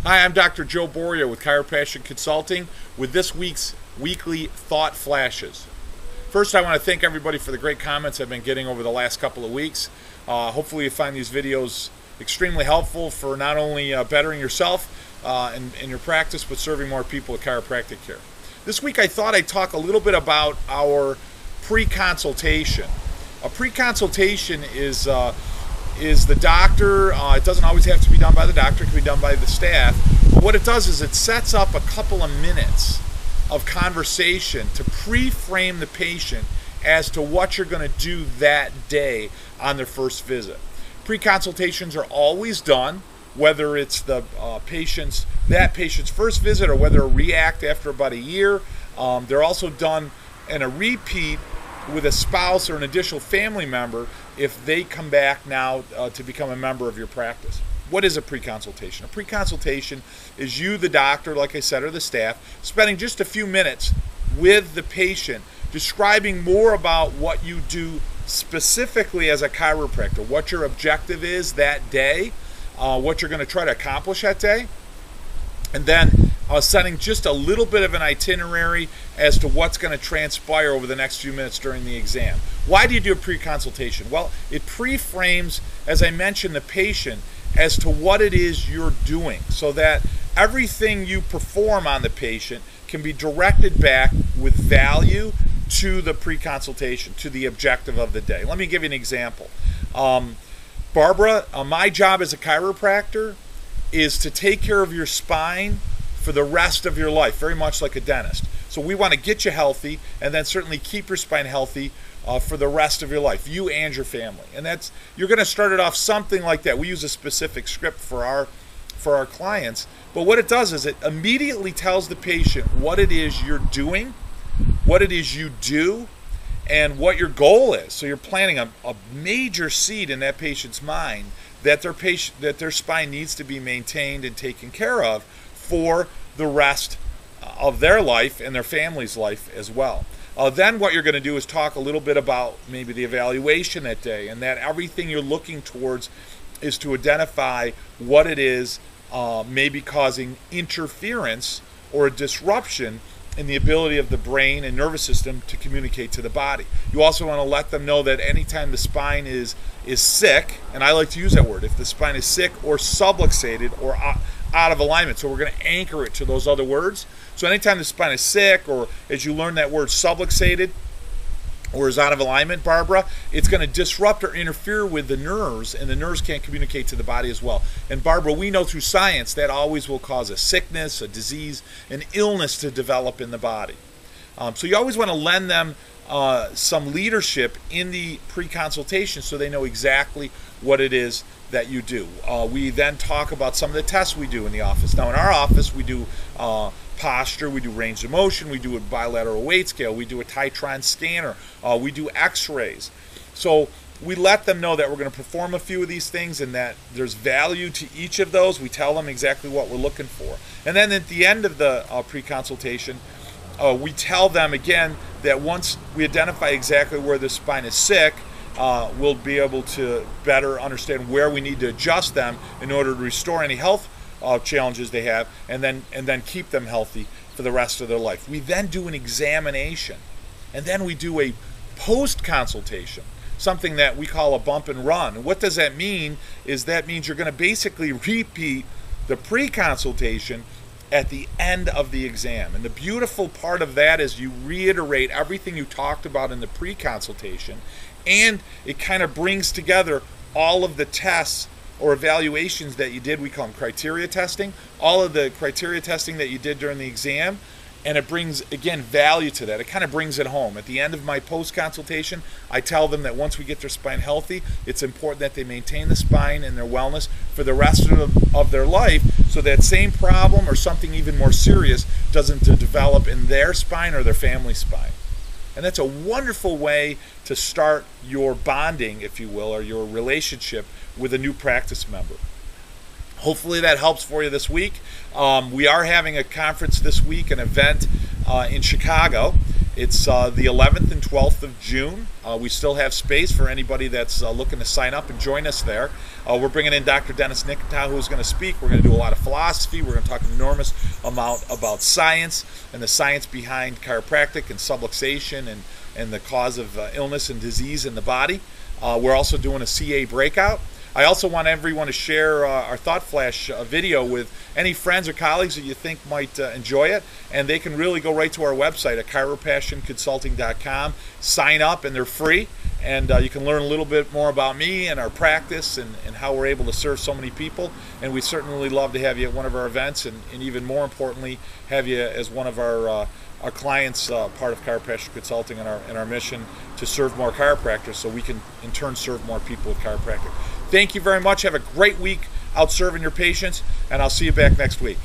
Hi, I'm Dr. Joe Borio with Chiropassion Consulting with this week's weekly Thought Flashes. First, I want to thank everybody for the great comments I've been getting over the last couple of weeks. Hopefully you find these videos extremely helpful for not only bettering yourself in your practice, but serving more people with chiropractic care. This week I thought I'd talk a little bit about our pre-consultation. A pre-consultation is the doctor. It doesn't always have to be done by the doctor. It can be done by the staff. But what it does is it sets up a couple of minutes of conversation to pre-frame the patient as to what you're going to do that day on their first visit. Pre-consultations are always done, whether it's the patient's first visit or whether a react after about a year. They're also done in a repeat with a spouse or an additional family member if they come back now to become a member of your practice. What is a pre-consultation? A pre-consultation is you, the doctor, like I said, or the staff, spending just a few minutes with the patient, describing more about what you do specifically as a chiropractor, what your objective is that day, what you're going to try to accomplish that day, and then setting just a little bit of an itinerary as to what's going to transpire over the next few minutes during the exam. Why do you do a pre-consultation? Well, it pre-frames, as I mentioned, the patient as to what it is you're doing so that everything you perform on the patient can be directed back with value to the pre-consultation, to the objective of the day. Let me give you an example. Barbara, my job as a chiropractor is to take care of your spine for the rest of your life, very much like a dentist. So we want to get you healthy and then certainly keep your spine healthy for the rest of your life, you and your family. And you're going to start it off something like that. We use a specific script for our clients, but what it does is it immediately tells the patient what it is you're doing, what it is you do, and what your goal is. So you're planting a major seed in that patient's mind that their spine needs to be maintained and taken care of for the rest of their life and their family's life as well. Then what you're going to do is talk a little bit about maybe the evaluation that day, and that everything you're looking towards is to identify what it is maybe causing interference or a disruption in the ability of the brain and nervous system to communicate to the body. You also want to let them know that anytime the spine is sick, and I like to use that word, if the spine is sick or subluxated or out of alignment, so we're going to anchor it to those other words. So anytime the spine is sick, or as you learn that word subluxated or is out of alignment, Barbara, it's going to disrupt or interfere with the nerves, and the nerves can't communicate to the body as well. And Barbara, we know through science that always will cause a sickness, a disease, an illness to develop in the body. So you always want to lend them some leadership in the pre-consultation so they know exactly what it is that you do. We then talk about some of the tests we do in the office. Now in our office we do posture, we do range of motion, we do a bilateral weight scale, we do a Titron scanner, we do x-rays. So we let them know that we're going to perform a few of these things and that there's value to each of those. We tell them exactly what we're looking for. And then at the end of the pre-consultation, we tell them again that once we identify exactly where the spine is sick, we'll be able to better understand where we need to adjust them in order to restore any health challenges they have, and then keep them healthy for the rest of their life. We then do an examination, and then we do a post-consultation, something that we call a bump and run. What does that mean? That means you're going to basically repeat the pre-consultation at the end of the exam. And the beautiful part of that is you reiterate everything you talked about in the pre-consultation, and it kind of brings together all of the tests or evaluations that you did. We call them criteria testing, all of the criteria testing that you did during the exam, and it brings, again, value to that. It kind of brings it home. At the end of my post-consultation, I tell them that once we get their spine healthy, it's important that they maintain the spine and their wellness for the rest of their life, so that same problem or something even more serious doesn't develop in their spine or their family spine. And that's a wonderful way to start your bonding, if you will, or your relationship with a new practice member. Hopefully that helps for you this week. We are having a conference this week, an event in Chicago, It's the 11th and 12th of June. We still have space for anybody that's looking to sign up and join us there. We're bringing in Dr. Dennis Nikita, who's going to speak. We're going to do a lot of philosophy. We're going to talk an enormous amount about science and the science behind chiropractic and subluxation and the cause of illness and disease in the body. We're also doing a CA breakout. I also want everyone to share our Thot Flash video with any friends or colleagues that you think might enjoy it, and they can really go right to our website at chiropassionconsulting.com, sign up, and they're free, and you can learn a little bit more about me and our practice and how we're able to serve so many people. And we'd certainly love to have you at one of our events, and even more importantly, have you as one of our clients, part of Chiropassion Consulting and our mission to serve more chiropractors so we can in turn serve more people with chiropractic. Thank you very much. Have a great week out serving your patients, and I'll see you back next week.